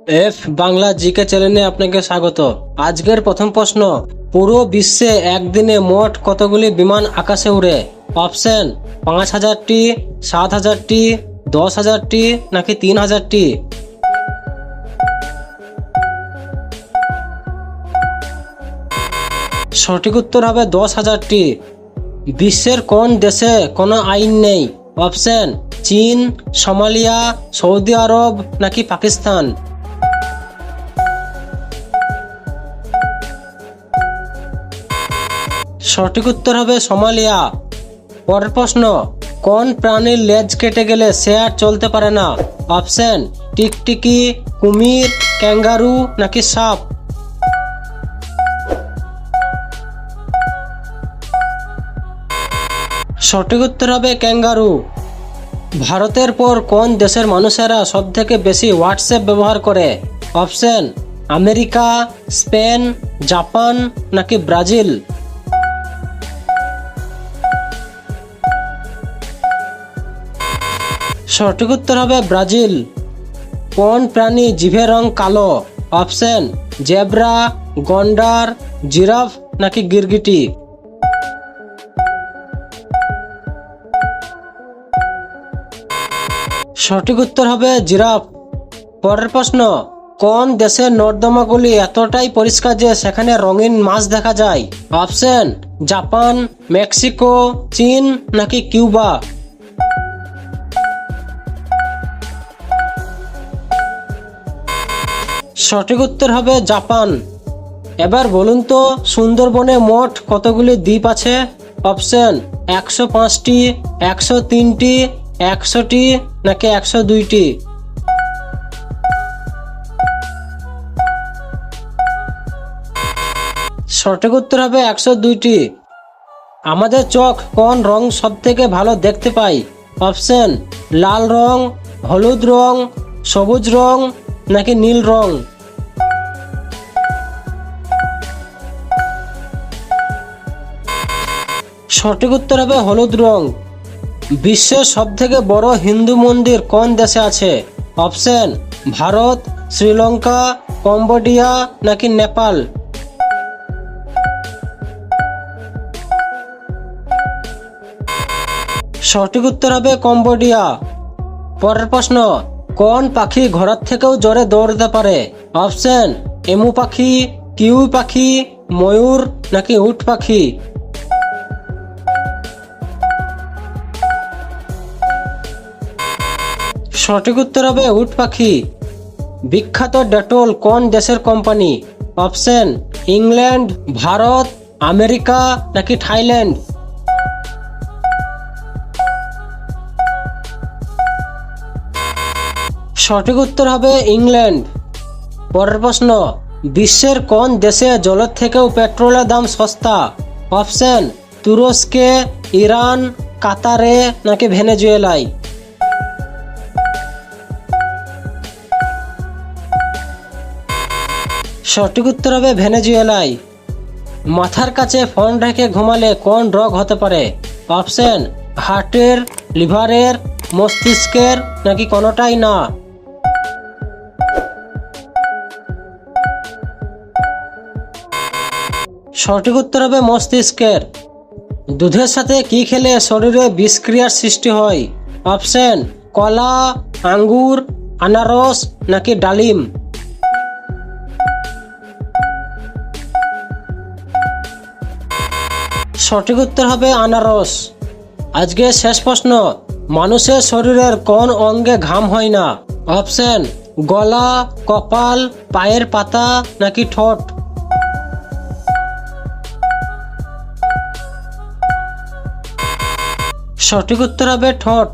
F Bangla GK চ্যানেলে আপনাকে স্বাগত। আজকের প্রথম প্রশ্ন, পুরো বিশ্বে একদিনে মোট কতগুলি বিমান আকাশে উড়ে? অপশন ৫,০০০টি, ৭,০০০টি, ১০,০০০টি নাকি ৩,০০০টি? সঠিক উত্তর হবে ১০,০০০টি। বিশ্বের কোন দেশে কোনো আইন নেই? অপশন চীন, সোমালিয়া, সৌদি আরব নাকি পাকিস্তান? সঠিক উত্তর হবে সোমালিয়া। পরের প্রশ্ন, কোন প্রাণীর লেজ কেটে গেলে সে আর চলতে পারে না? অপশন টিকটিকি, কুমির, ক্যাঙ্গারু নাকি সাপ? সঠিক উত্তর হবে ক্যাঙ্গারু। ভারতের পর কোন দেশের মানুষেরা সবথেকে বেশি হোয়াটসঅ্যাপ ব্যবহার করে? অপশন আমেরিকা, স্পেন, জাপান নাকি ব্রাজিল? সঠিক উত্তর হবে ব্রাজিল। কোন প্রাণী জিভের রং কালো? অপশন জেব্রা, গন্ডার, জিরাফ নাকি গিরগিটি? সঠিক উত্তর হবে জিরাফ। পরের প্রশ্ন, কোন দেশের নর্দমাগুলি এতটাই পরিষ্কার যে সেখানে রঙিন মাছ দেখা যায়? অপশন জাপান, মেক্সিকো, চীন নাকি কিউবা? সঠিক উত্তর হবে জাপান। এবার বলুন তো, সুন্দরবনে মোট কতগুলি দ্বীপ আছে? অপশন ১০৫টি, ১০৩টি, ১০০টি নাকি ১০২টি? সঠিক উত্তর হবে ১০২টি। আমাদের চোখ কোন রং সব থেকে ভালো দেখতে পাই? অপশন লাল রং, হলুদ রং, সবুজ রং নাকি নীল রং? সঠিক উত্তর হবে হলুদ রং। বিশ্বের সবথেকে বড় হিন্দু মন্দির কোন দেশে আছে? অপশন ভারত, শ্রীলঙ্কা, কম্বোডিয়া নাকি নেপাল? সঠিক উত্তর হবে কম্বোডিয়া। পরের প্রশ্ন, কোন পাখি ঘোড়ার থেকেও জোরে দৌড়তে পারে? অপশন এমু পাখি, কিউই পাখি, ময়ূর নাকি উট পাখি? সঠিক উত্তর হবে উট পাখি। বিখ্যাত ডেটল কোন দেশের company? Option England, Bharat, America নাকি থাইল্যান্ড? সঠিক উত্তর হবে ইংল্যান্ড। পরের প্রশ্ন, বিশ্বের কোন দেশে জলের থেকেও পেট্রোলের দাম সস্তা? অপশন তুরস্কে, ইরান, কাতারে নাকি ভেনেজুয়েলায়? সঠিক উত্তর হবে ভেনেজুয়েলায়। মাথার কাছে ফোন রেখে ঘুমালে কোন রোগ হতে পারে? অপশন হার্টের, লিভারের, মস্তিষ্কের নাকি কোনোটাই না? সঠিক উত্তর হবে মস্তিষ্কের। দুধের সাথে কি খেলে শরীরে বিষক্রিয়ার সৃষ্টি হয়? অপশন কলা, আঙ্গুর, আনারস নাকি ডালিম? সঠিক উত্তর হবে আনারস। আজকে শেষ প্রশ্ন, মানুষের শরীরের কোন অঙ্গে ঘাম হয় না? অপশন গলা, কপাল, পায়ের পাতা নাকি ঠোঁট? সঠিক উত্তর হবে ঠোঁট।